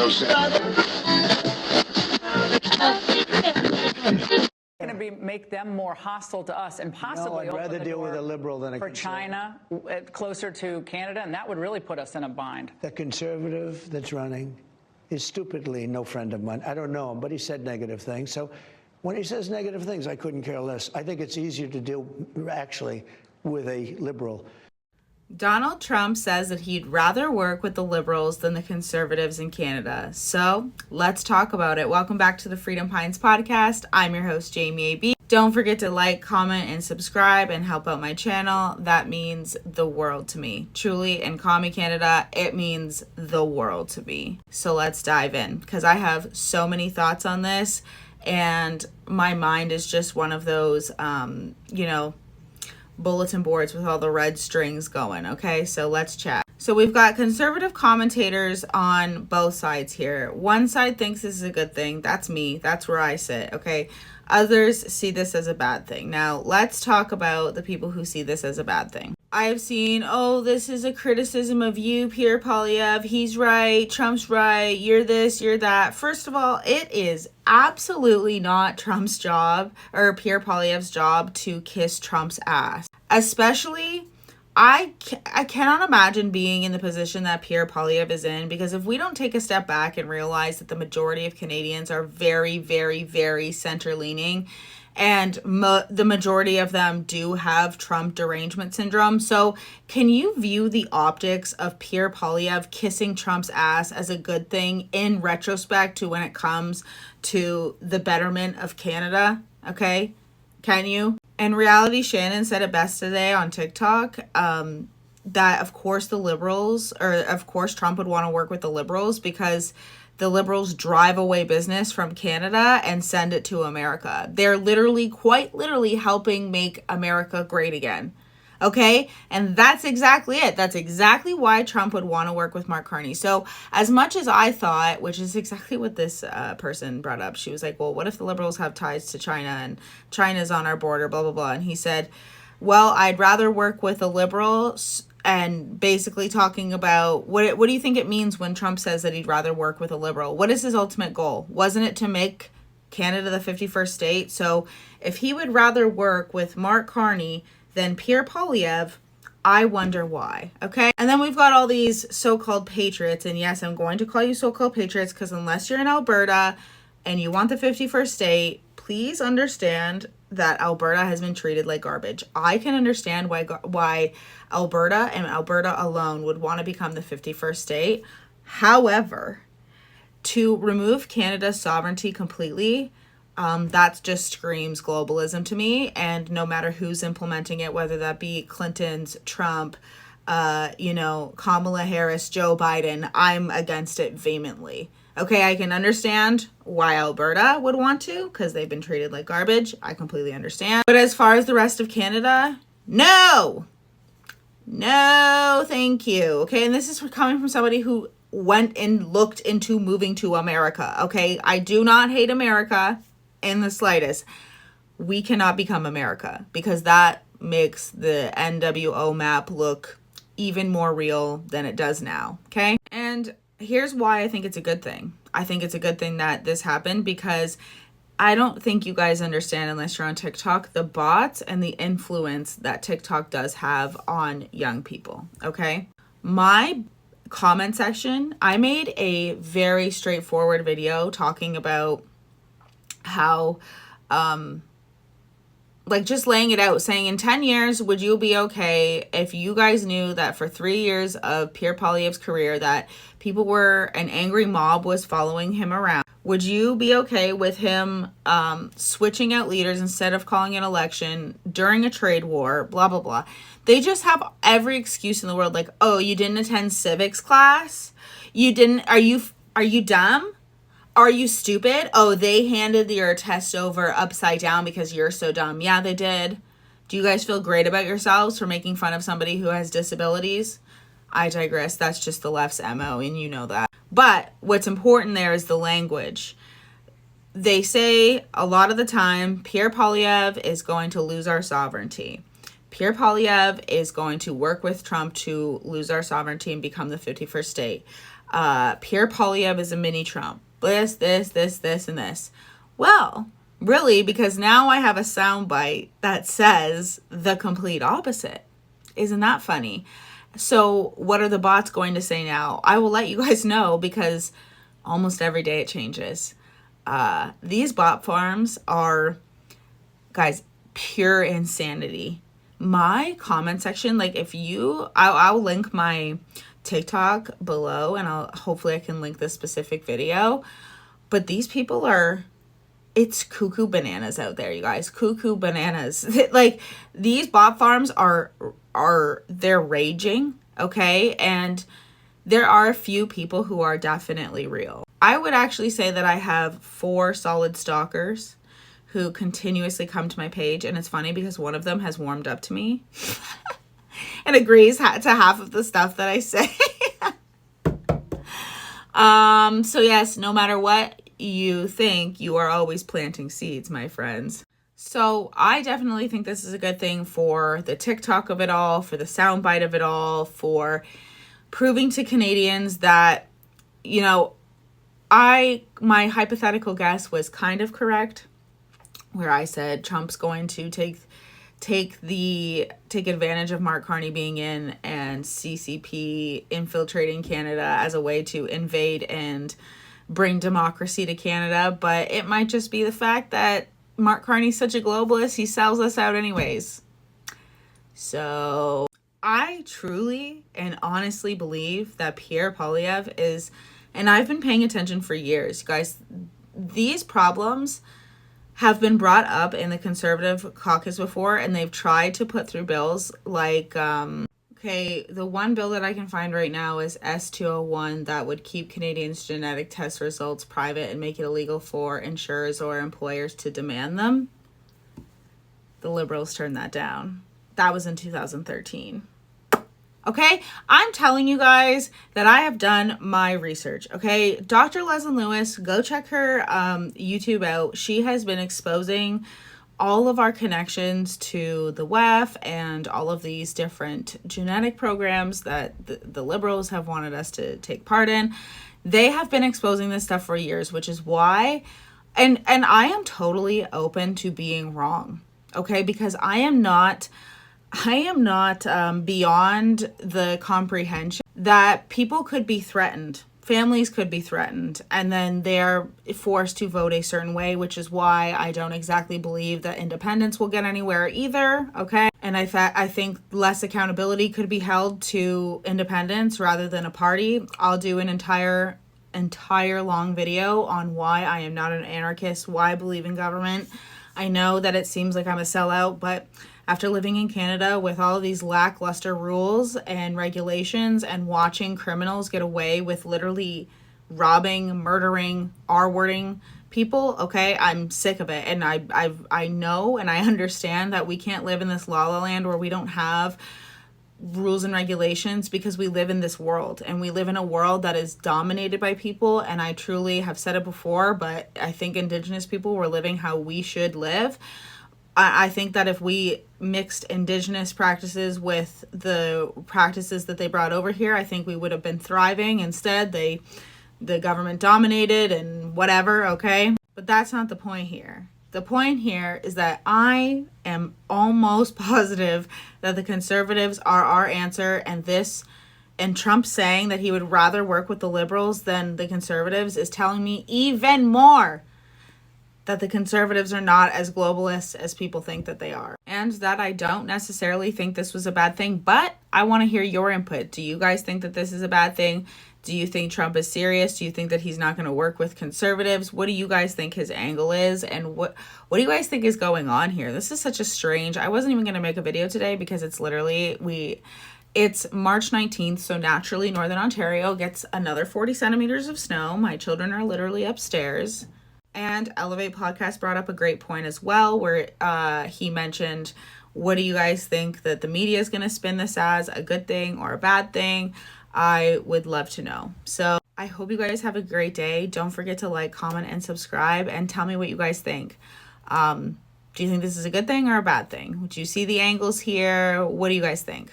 Going to make them more hostile to us and possibly I'd rather deal with a liberal than a for China closer to Canada, and that would really put us in a bind. The conservative that's running is stupidly no friend of mine. I don't know him, but he said negative things. So when he says negative things, I couldn't care less. I think it's easier to deal actually with a liberal. Donald Trump says that he'd rather work with the liberals than the conservatives in Canada. So let's talk about it. Welcome back to the Freedom Pines podcast. I'm your host, Jamie A.B. Don't forget to like, comment, and subscribe and help out my channel. That means the world to me. Truly, in Commie Canada, it means the world to me. So let's dive in because I have so many thoughts on this and my mind is just one of those, bulletin boards with all the red strings going. Okay, so let's chat. So we've got conservative commentators on both sides here. One side thinks this is a good thing. That's me. That's where I sit. Okay. Others see this as a bad thing. Now let's talk about the people who see this as a bad thing. I've seen, this is a criticism of you, Pierre Poilievre. He's right. Trump's right. You're this, you're that. First of all, it is absolutely not Trump's job or Pierre Poilievre's job to kiss Trump's ass. Especially, I cannot imagine being in the position that Pierre Poilievre is in, because if we don't take a step back and realize that the majority of Canadians are very, very, very center-leaning, and the majority of them do have Trump derangement syndrome. So can you view the optics of Pierre Poilievre kissing Trump's ass as a good thing in retrospect to when it comes to the betterment of Canada? Okay, can you? In reality, Shannon said it best today on TikTok, that of course Trump would want to work with the liberals because the liberals drive away business from Canada and send it to America. They're quite literally helping make America great again. Okay? And that's exactly it. That's exactly why Trump would want to work with Mark Carney. So as much as I thought, which is exactly what this person brought up, she was like, well, what if the liberals have ties to China and China's on our border, blah, blah, blah. And he said, well, I'd rather work with a liberal, and basically talking about what do you think it means when Trump says that he'd rather work with a liberal? What is his ultimate goal? Wasn't it to make Canada the 51st state? So if he would rather work with Mark Carney than Pierre Poilievre, I wonder why. Okay. And then we've got all these so-called patriots. And yes, I'm going to call you so-called patriots because unless you're in Alberta and you want the 51st state, please understand that Alberta has been treated like garbage. I can understand why Alberta and Alberta alone would want to become the 51st state. However, to remove Canada's sovereignty completely, that just screams globalism to me. And no matter who's implementing it, whether that be Clinton's, Trump, Kamala Harris, Joe Biden, I'm against it vehemently. Okay, I can understand why Alberta would want to, because they've been treated like garbage. I completely understand. But as far as the rest of Canada, no, thank you. Okay, and this is coming from somebody who went and looked into moving to America. Okay, I do not hate America in the slightest. We cannot become America because that makes the NWO map look even more real than it does now. Okay, and here's why I think it's a good thing. I think it's a good thing that this happened because I don't think you guys understand, unless you're on TikTok, the bots and the influence that TikTok does have on young people, okay? My comment section, I made a very straightforward video talking about how, just laying it out, saying in 10 years, would you be okay if you guys knew that for 3 years of Pierre Poilievre's career that an angry mob was following him around? Would you be okay with him switching out leaders instead of calling an election during a trade war, blah, blah, blah. They just have every excuse in the world, like, oh, you didn't attend civics class? You didn't, are you dumb? Are you stupid? Oh, they handed your test over upside down because you're so dumb. Yeah, they did. Do you guys feel great about yourselves for making fun of somebody who has disabilities? I digress. That's just the left's MO, and you know that. But what's important there is the language. They say a lot of the time, Pierre Poilievre is going to lose our sovereignty. Pierre Poilievre is going to work with Trump to lose our sovereignty and become the 51st state. Pierre Poilievre is a mini Trump. This, and this. Well, really, because now I have a soundbite that says the complete opposite. Isn't that funny? So what are the bots going to say now? I will let you guys know, because almost every day it changes. These bot farms are, guys, pure insanity. My comment section, like, if you, I'll link my TikTok below, and hopefully I can link this specific video. But these people are, it's cuckoo bananas out there, you guys. Cuckoo bananas. Like, these bot farms they're raging, okay? And there are a few people who are definitely real. I would actually say that I have 4 solid stalkers who continuously come to my page, and it's funny because one of them has warmed up to me and agrees to half of the stuff that I say. So yes, no matter what you think, you are always planting seeds, my friends. So I definitely think this is a good thing for the TikTok of it all, for the soundbite of it all, for proving to Canadians that, you know, my hypothetical guess was kind of correct, where I said Trump's going to take advantage of Mark Carney being in and CCP infiltrating Canada as a way to invade and bring democracy to Canada. But it might just be the fact that Mark Carney's such a globalist, he sells us out anyways. So I truly and honestly believe that Pierre Poilievre is, and I've been paying attention for years, guys, these problems have been brought up in the Conservative caucus before, and they've tried to put through bills like, okay, the one bill that I can find right now is S201 that would keep Canadians' genetic test results private and make it illegal for insurers or employers to demand them. The Liberals turned that down. That was in 2013. Okay, I'm telling you guys that I have done my research. Okay, Dr. Leslie Lewis, go check her YouTube out. She has been exposing all of our connections to the WEF and all of these different genetic programs that the Liberals have wanted us to take part in. They have been exposing this stuff for years, which is why, and I am totally open to being wrong. Okay, because I am not beyond the comprehension that people could be threatened, families could be threatened, and then they're forced to vote a certain way, which is why I don't exactly believe that independents will get anywhere either, okay? And I think less accountability could be held to independents rather than a party. I'll do an entire long video on why I am not an anarchist, why I believe in government. I know that it seems like I'm a sellout, but after living in Canada with all of these lackluster rules and regulations and watching criminals get away with literally robbing, murdering, R-wording people, okay, I'm sick of it. And I know and I understand that we can't live in this la la land where we don't have rules and regulations, because we live in this world, and we live in a world that is dominated by people. And I truly have said it before, but I think Indigenous people were living how we should live. I think that if we mixed Indigenous practices with the practices that they brought over here, I think we would have been thriving. Instead, the government dominated and whatever, okay? But that's not the point here. The point here is that I am almost positive that the Conservatives are our answer, and Trump saying that he would rather work with the Liberals than the Conservatives is telling me even more that the Conservatives are not as globalist as people think that they are. And that I don't necessarily think this was a bad thing, but I want to hear your input. Do you guys think that this is a bad thing? Do you think Trump is serious? Do you think that he's not going to work with Conservatives? What do you guys think his angle is? And what do you guys think is going on here? This is such a strange, I wasn't even going to make a video today because it's literally, it's March 19th, so naturally Northern Ontario gets another 40 centimeters of snow. My children are literally upstairs. And Elevate Podcast brought up a great point as well, where he mentioned, what do you guys think that the media is going to spin this as, a good thing or a bad thing? I would love to know. So I hope you guys have a great day. Don't forget to like, comment, and subscribe, and tell me what you guys think. Do you think this is a good thing or a bad thing? Would you see the angles here? What do you guys think?